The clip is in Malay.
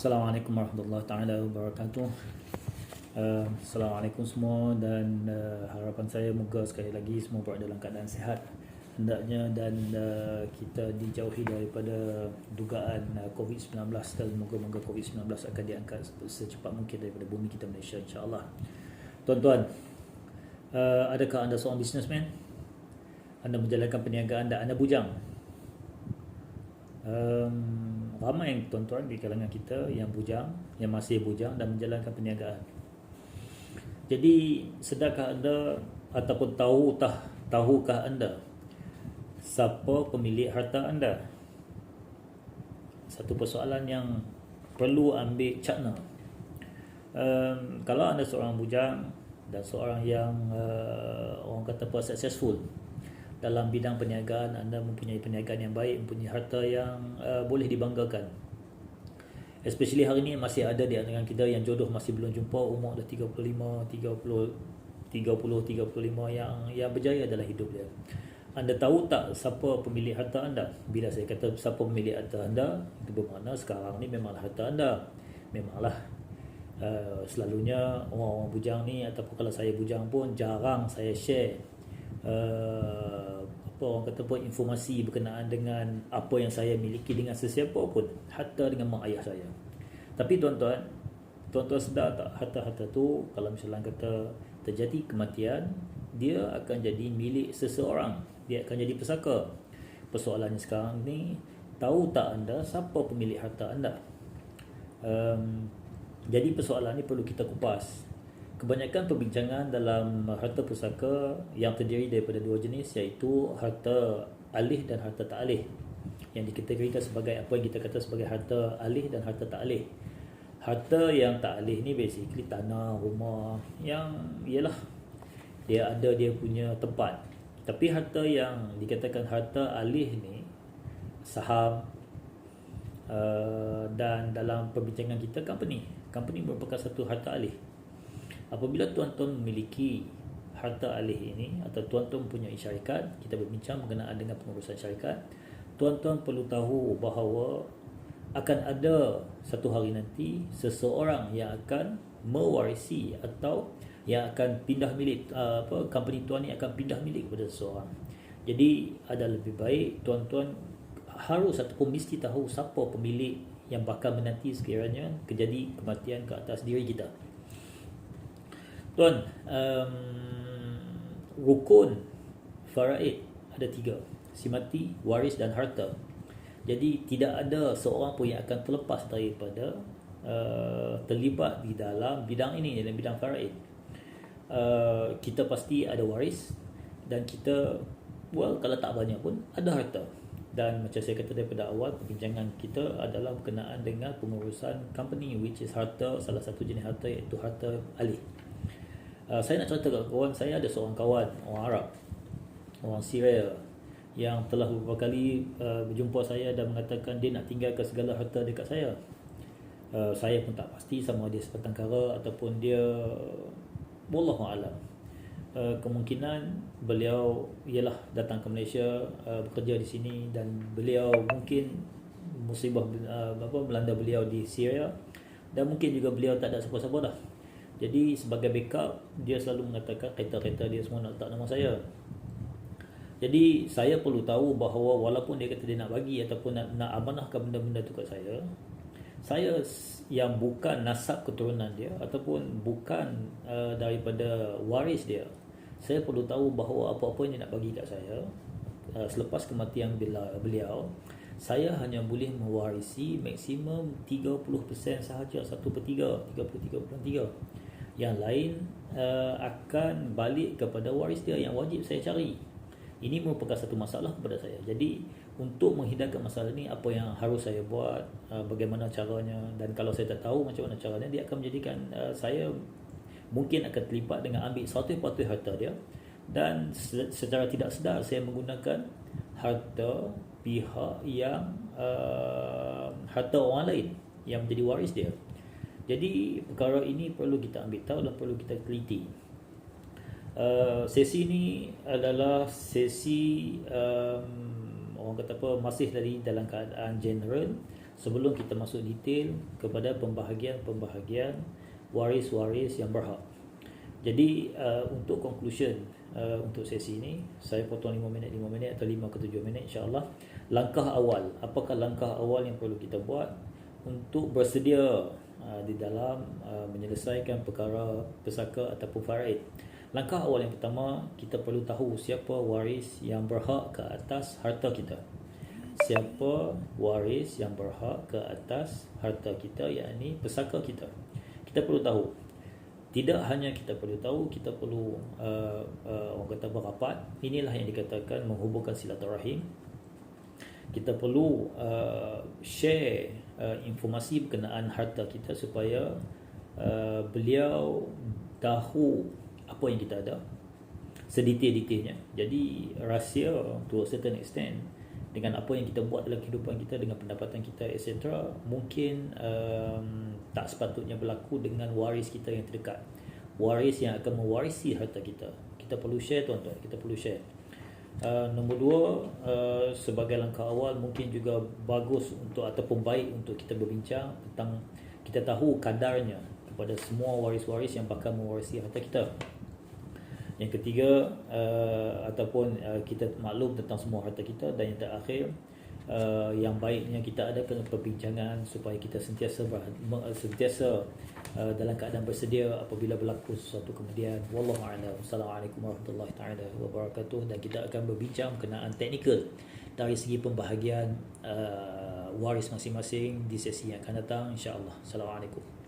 Assalamualaikum warahmatullahi taala wabarakatuh. Assalamualaikum semua dan harapan saya moga sekali lagi semua berada dalam keadaan sihat hendaknya dan kita dijauhi daripada dugaan COVID-19 dan moga-moga COVID-19 akan diangkat secepat mungkin daripada bumi kita Malaysia insya-Allah. Tuan-tuan, adakah anda seorang businessman? Anda menjalankan perniagaan dan anda bujang? Ramai tuan-tuan di kalangan kita yang bujang, yang masih bujang dan menjalankan perniagaan. Jadi sedarkah anda ataupun tahukah anda siapa pemilik harta anda? Satu persoalan yang perlu ambil cakna. Kalau anda seorang bujang dan seorang yang orang kata successful dalam bidang perniagaan, anda mempunyai perniagaan yang baik, mempunyai harta yang boleh dibanggakan. Especially hari ini masih ada di antara kita yang jodoh masih belum jumpa, umur dah 35 yang berjaya dalam hidup dia. Anda tahu tak siapa pemilik harta anda? Bila saya kata siapa pemilik harta anda, itu bermakna sekarang ni memanglah harta anda. Memanglah selalunya orang-orang bujang ni, ataupun kalau saya bujang pun jarang saya share orang kata pun informasi berkenaan dengan apa yang saya miliki dengan sesiapa pun, hatta dengan mak ayah saya. Tapi tuan-tuan sedar tak, harta-harta tu kalau misalnya kata terjadi kematian, dia akan jadi milik seseorang, dia akan jadi pesaka. Persoalannya sekarang ni, tahu tak anda siapa pemilik harta anda? Jadi persoalan ni perlu kita kupas. Kebanyakan perbincangan dalam harta pusaka yang terdiri daripada dua jenis, iaitu harta alih dan harta tak alih, yang dikategorikan sebagai apa yang kita kata sebagai harta alih dan harta tak alih. Harta yang tak alih ni basically tanah, rumah yang ialah dia ada dia punya tempat. Tapi harta yang dikatakan harta alih ni saham, dan dalam perbincangan kita company merupakan satu harta alih. Apabila tuan-tuan memiliki harta alih ini atau tuan-tuan mempunyai syarikat, kita berbincang mengenai dengan pengurusan syarikat, tuan-tuan perlu tahu bahawa akan ada satu hari nanti seseorang yang akan mewarisi atau yang akan pindah milik, company tuan ni akan pindah milik kepada seseorang. Jadi ada lebih baik tuan-tuan harus ataupun mesti tahu siapa pemilik yang bakal menanti sekiranya terjadi kematian ke atas diri kita. Tuan, rukun faraid ada 3: si mati, waris dan harta. Jadi tidak ada seorang pun yang akan terlepas daripada terlibat di dalam bidang ini, dalam bidang faraid. Kita pasti ada waris dan kita, kalau tak banyak pun ada harta. Dan macam saya kata daripada awal, perbincangan kita adalah berkenaan dengan pengurusan company, which is harta, salah satu jenis harta iaitu harta alih. Saya nak cerita kat kawan saya, ada seorang kawan orang Arab, orang Syria, yang telah beberapa kali berjumpa saya dan mengatakan dia nak tinggalkan segala harta dekat saya. Saya pun tak pasti sama dia sebatang kara ataupun dia, wallahu alam. Kemungkinan beliau ialah datang ke Malaysia, bekerja di sini, dan beliau mungkin musibah melanda beliau di Syria, dan mungkin juga beliau tak ada siapa-siapa dah. Jadi sebagai backup, dia selalu mengatakan kereta-kereta dia semua nak letak nama saya. Jadi saya perlu tahu bahawa walaupun dia kata dia nak bagi ataupun nak amanahkan benda-benda tu kat saya yang bukan nasab keturunan dia ataupun bukan daripada waris dia, saya perlu tahu bahawa apa-apa yang dia nak bagi kat saya selepas kematian beliau, saya hanya boleh mewarisi maksimum 30% sahaja, 1/3, 33.3. Yang lain akan balik kepada waris dia yang wajib saya cari. Ini merupakan satu masalah kepada saya. Jadi untuk menghindarkan masalah ini, apa yang harus saya buat, bagaimana caranya, dan kalau saya tak tahu macam mana caranya, dia akan menjadikan saya mungkin akan terlibat dengan ambil satu patuh harta dia, dan secara tidak sedar saya menggunakan harta pihak yang harta orang lain yang menjadi waris dia. Jadi perkara ini perlu kita ambil tahu dan perlu kita teliti. Sesi ini adalah sesi orang kata apa, masih dari dalam keadaan general. sebelum kita masuk detail kepada pembahagian waris-waris yang berhak. Jadi untuk conclusion untuk sesi ini, saya potong 5 minit atau 5 ke 7 minit insya-Allah. Langkah awal, apakah langkah awal yang perlu kita buat untuk bersedia di dalam menyelesaikan perkara pesaka ataupun faraid? Langkah awal yang pertama, kita perlu tahu siapa waris yang berhak ke atas harta kita. Siapa waris yang berhak ke atas harta kita, yakni pesaka kita. Kita perlu tahu. Tidak hanya kita perlu tahu, kita perlu orang kata berapat. Inilah yang dikatakan menghubungkan silaturahim. Kita perlu share informasi berkenaan harta kita supaya beliau tahu apa yang kita ada sedetail-detailnya. Jadi rahsia to a certain extent dengan apa yang kita buat dalam kehidupan kita, dengan pendapatan kita etc., mungkin tak sepatutnya berlaku dengan waris kita yang terdekat, waris yang akan mewarisi harta kita. Kita perlu share tuan-tuan, kita perlu share. Nombor 2, sebagai langkah awal mungkin juga bagus untuk ataupun baik untuk kita berbincang tentang, kita tahu kadarnya kepada semua waris-waris yang bakal mewarisi harta kita. Yang ketiga, ataupun kita maklum tentang semua harta kita. Dan yang terakhir, yang baiknya kita adakan perbincangan supaya kita sentiasa dalam keadaan bersedia apabila berlaku sesuatu kemudian. Wallahu a'lam. Assalamualaikum warahmatullahi taala wabarakatuh. Dan kita akan berbincang berkenaan teknikal dari segi pembahagian waris masing-masing di sesi yang akan datang insya-Allah. Assalamualaikum.